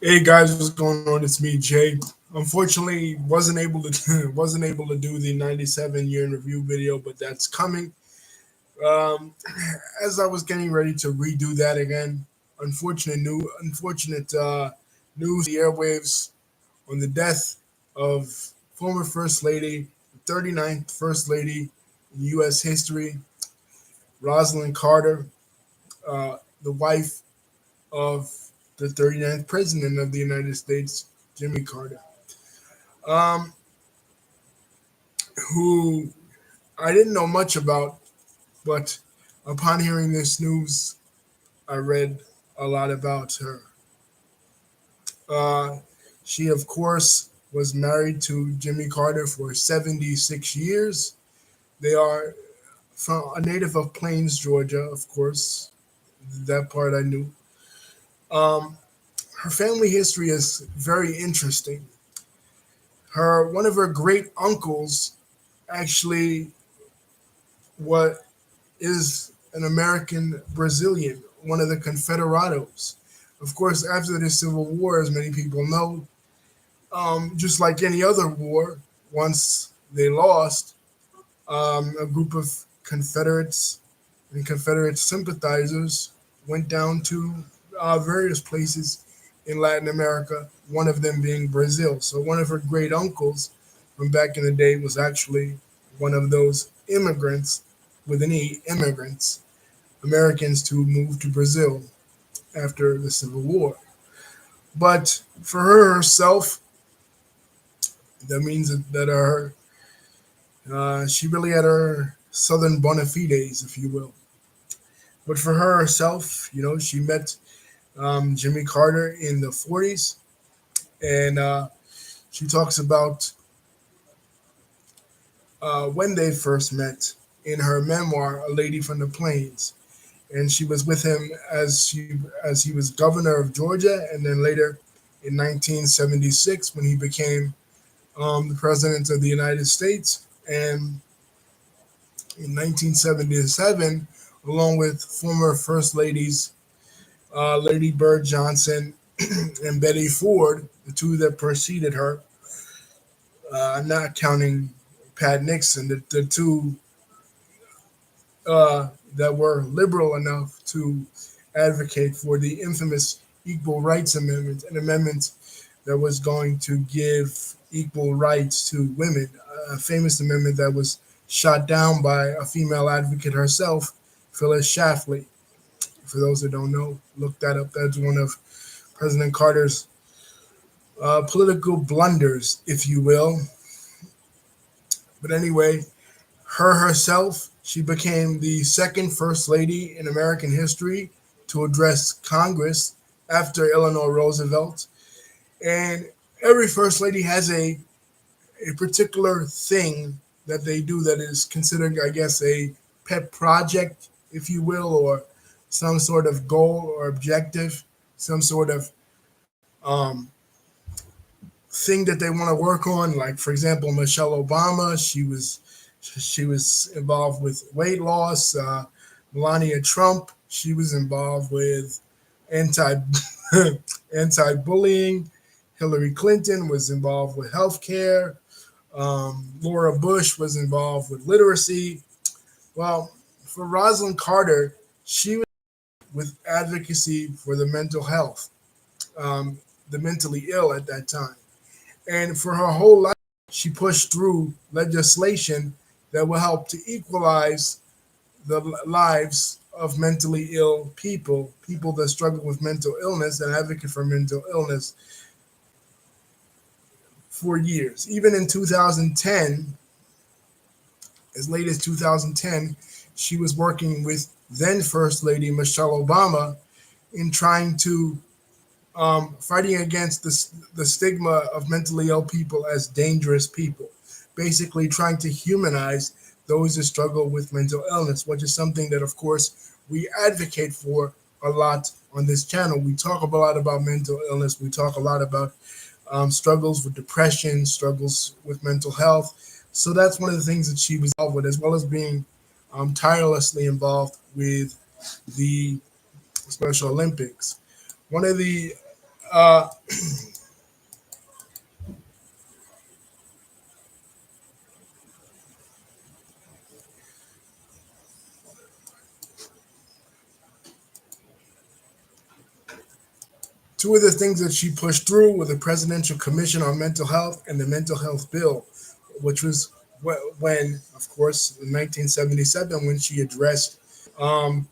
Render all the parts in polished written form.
Hey guys, what's going on? It's me, Jay. Unfortunately, wasn't able to do the 97 year in review video, but that's coming. Um, as I was getting ready to redo that again, unfortunate news the airwaves on the death of former First Lady, 39th First Lady in U.S. history, Rosalynn Carter, the wife of the 39th President of the United States, Jimmy Carter. Um, who I didn't know much about, but upon hearing this news, I read a lot about her. Uh, she, of course, was married to Jimmy Carter for 76 years. They are from a native of Plains, Georgia, of course. That part I knew. Um, her family history is very interesting. Her one of her great uncles actually what is an American Brazilian, one of the Confederados. Of course, after the Civil War, as many people know, just like any other war, once they lost, a group of Confederates and Confederate sympathizers went down to various places in Latin America, one of them being Brazil. So, one of her great uncles from back in the day was actually one of those immigrants, with an E, immigrants, Americans to move to Brazil after the Civil War. But for her herself, that means that she really had her southern bona fides, if you will. But for her herself, she met Jimmy Carter in the 40s, and she talks about when they first met in her memoir, A Lady from the Plains. And she was with him as he was governor of Georgia, and then later in 1976 when he became the president of the United States, and in 1977, along with former First Ladies Lady Bird Johnson and Betty Ford, the two that preceded her, not counting Pat Nixon, the two that were liberal enough to advocate for the infamous Equal Rights Amendment, an amendment that was going to give equal rights to women, a famous amendment that was shot down by a female advocate herself, Phyllis Schlafly. For those that don't know, look that up. That's one of President Carter's political blunders, if you will. But anyway, her herself, she became the second First Lady in American history to address Congress after Eleanor Roosevelt. And every First Lady has a particular thing that they do that is considered, I guess, a pet project, if you will, or some sort of goal or objective, some sort of um, thing that they want to work on. Like, for example, Michelle Obama, she was involved with weight loss. Melania Trump, she was involved with anti anti-bullying. Hillary Clinton was involved with healthcare. Laura Bush was involved with literacy. Well, for Rosalynn Carter, she was with advocacy for the mental health, the mentally ill at that time. And for her whole life, she pushed through legislation that will help to equalize the lives of mentally ill people, people that struggle with mental illness and advocate for mental illness for years. Even in 2010, as late as 2010, she was working with then First Lady Michelle Obama in trying to fighting against the stigma of mentally ill people as dangerous people, basically trying to humanize those that struggle with mental illness, which is something that, of course, we advocate for a lot on this channel. We talk a lot about mental illness. We talk a lot about struggles with depression, struggles with mental health. So that's one of the things that she was involved with, as well as being tirelessly involved with the Special Olympics. One of the Uh, Two of the things that she pushed through were the Presidential Commission on Mental Health and the Mental Health Bill, which was when, of course, in 1977, when she addressed,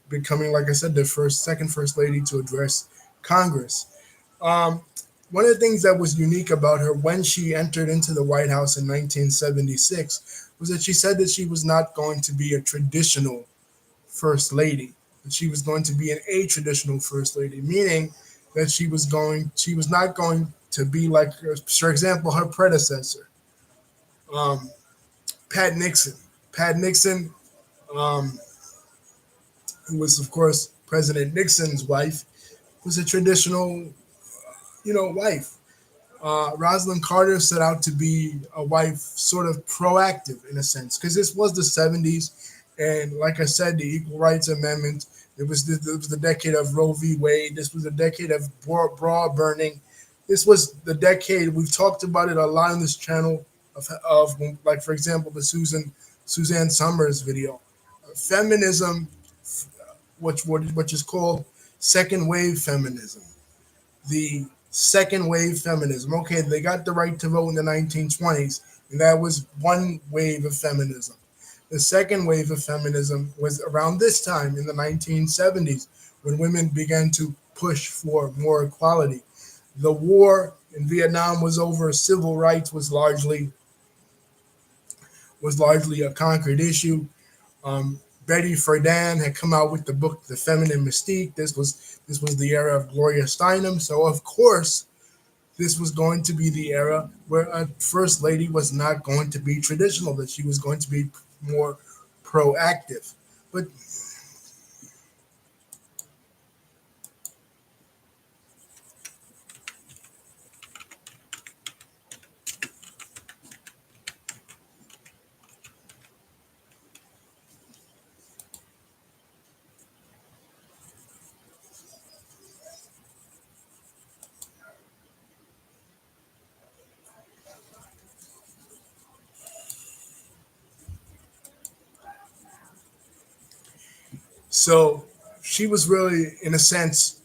becoming, like I said, the second first lady to address Congress. Um, One of the things that was unique about her when she entered into the White House in 1976 was that she said that she was not going to be a traditional first lady, that she was going to be an a traditional first lady, meaning that she was not going to be like, for example, her predecessor, um, Pat Nixon. Pat Nixon, um, who was of course President Nixon's wife, was a traditional, wife. Rosalynn Carter set out to be a wife, sort of proactive in a sense, because this was the 70s. And like I said, the Equal Rights Amendment, it was the decade of Roe v. Wade. This was the decade of bra burning. This was the decade, we've talked about it a lot on this channel, of like, for example, the Suzanne Summers video. Feminism, which is called second wave feminism, the second wave feminism. Okay, they got the right to vote in the 1920s, and that was one wave of feminism. The second wave of feminism was around this time in the 1970s, when women began to push for more equality. The war in Vietnam was over. Civil rights was largely a conquered issue. Betty Friedan had come out with the book The Feminine Mystique. This was the era of Gloria Steinem. So of course, this was going to be the era where a first lady was not going to be traditional, that she was going to be more proactive. But so she was really, in a sense,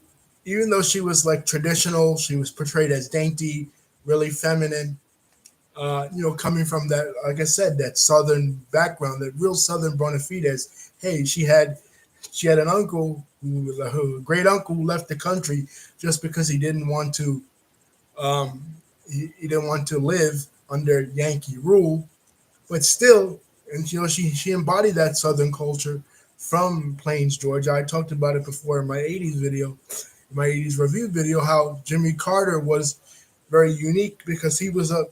even though she was like traditional, she was portrayed as dainty, really feminine. Coming from that, like I said, that southern background, that real southern bona fides. Hey, she had an uncle who was her great uncle who left the country just because he didn't want to live under Yankee rule, but still, and she embodied that southern culture from Plains, Georgia. I talked about it before in my 80s video, my 80s review video, how Jimmy Carter was very unique because he was a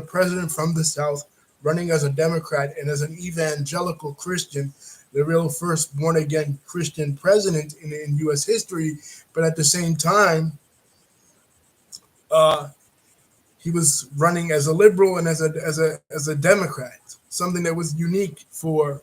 president from the South, running as a Democrat and as an evangelical Christian, the real first born again Christian president in U.S. history. But at the same time, uh, he was running as a liberal and as a Democrat, something that was unique for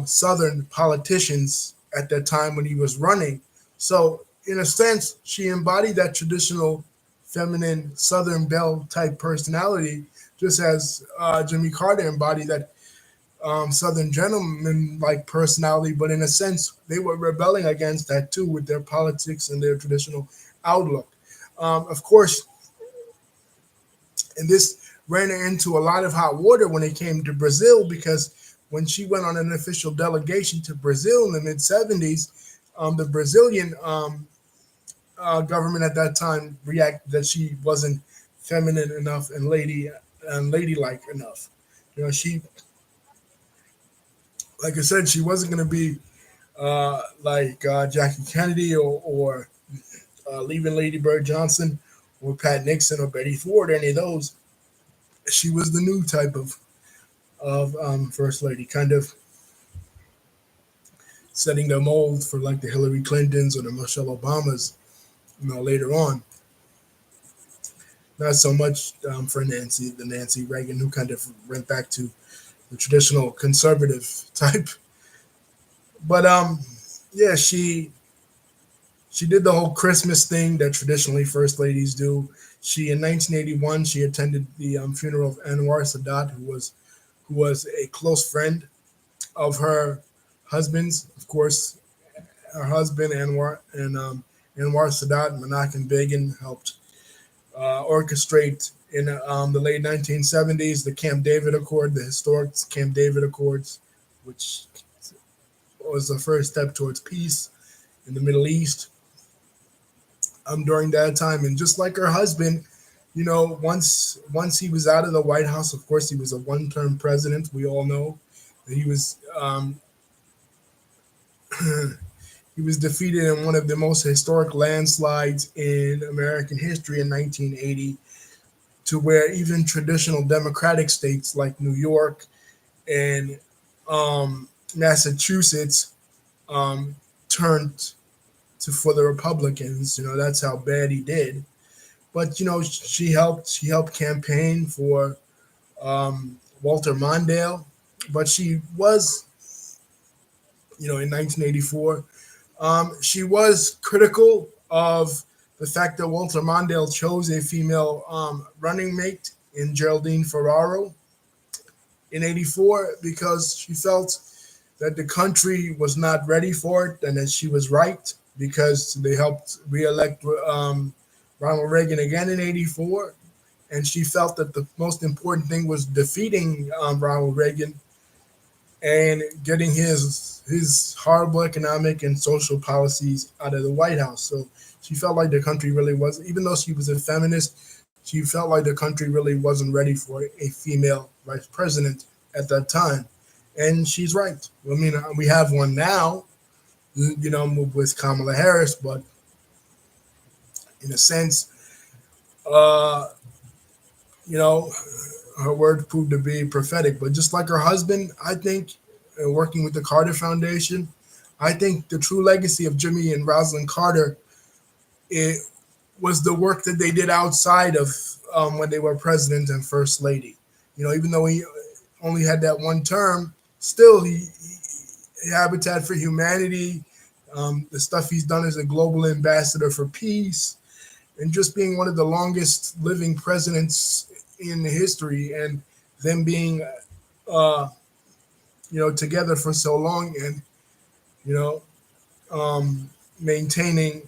Southern politicians at that time when he was running. So, in a sense, she embodied that traditional feminine Southern belle type personality, just as Jimmy Carter embodied that Southern gentleman like personality. But in a sense, they were rebelling against that too with their politics and their traditional outlook. Of course, and this ran her into a lot of hot water when it came to Brazil, because when she went on an official delegation to Brazil in the mid 70s, the Brazilian government at that time reacted that she wasn't feminine enough and ladylike enough. She, like I said, she wasn't going to be like Jackie Kennedy or leaving Lady Bird Johnson or Pat Nixon or Betty Ford, any of those. She was the new type of first lady, kind of setting the mold for like the Hillary Clintons or the Michelle Obamas, later on. Not so much for the Nancy Reagan, who kind of went back to the traditional conservative type. But yeah, She did the whole Christmas thing that traditionally first ladies do. She in 1981 she attended the funeral of Anwar Sadat, who was a close friend of her husband's. Of course, her husband Anwar Sadat, Menachem Begin helped orchestrate in the late 1970s the Camp David Accord, the historic Camp David Accords, which was the first step towards peace in the Middle East during that time. And just like her husband, once he was out of the White House, of course, he was a one-term president. We all know that he was he was defeated in one of the most historic landslides in American history in 1980, to where even traditional Democratic states like New York and Massachusetts turned to for the Republicans. That's how bad he did. But she helped campaign for Walter Mondale. But she was, in 1984, she was critical of the fact that Walter Mondale chose a female running mate in Geraldine Ferraro in '84, because she felt that the country was not ready for it, and that she was right, because they helped reelect Ronald Reagan again in '84, and she felt that the most important thing was defeating Ronald Reagan and getting his horrible economic and social policies out of the White House. So she felt like the country really was, even though she was a feminist, she felt like the country really wasn't ready for a female vice president at that time. And she's right. I mean, we have one now, with Kamala Harris, but in a sense, uh, you know, her word proved to be prophetic. But just like her husband, I think, working with the Carter Foundation, I think the true legacy of Jimmy and Rosalynn Carter, it was the work that they did outside of when they were president and first lady. Even though he only had that one term, still he Habitat for Humanity, the stuff he's done as a global ambassador for peace, and just being one of the longest living presidents in history, and them being together for so long, and you know maintaining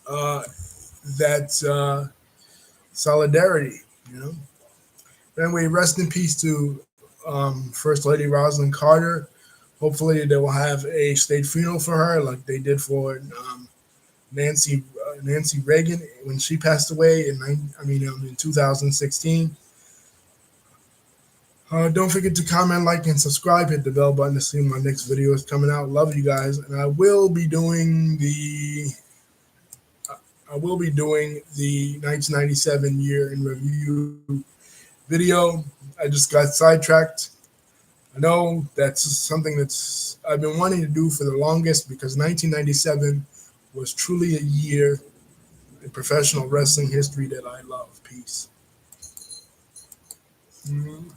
uh, that solidarity. Anyway, rest in peace to First Lady Rosalynn Carter. Hopefully, they will have a state funeral for her, like they did for Nancy Reagan when she passed away in 2016. Don't forget to comment, like, and subscribe. Hit the bell button to see when my next video is coming out. Love you guys, and I will be doing the 1997 year in review video. I just got sidetracked. I know that's something that's I've been wanting to do for the longest, because 1997 was truly a year in professional wrestling history that I love. Peace. Mm-hmm.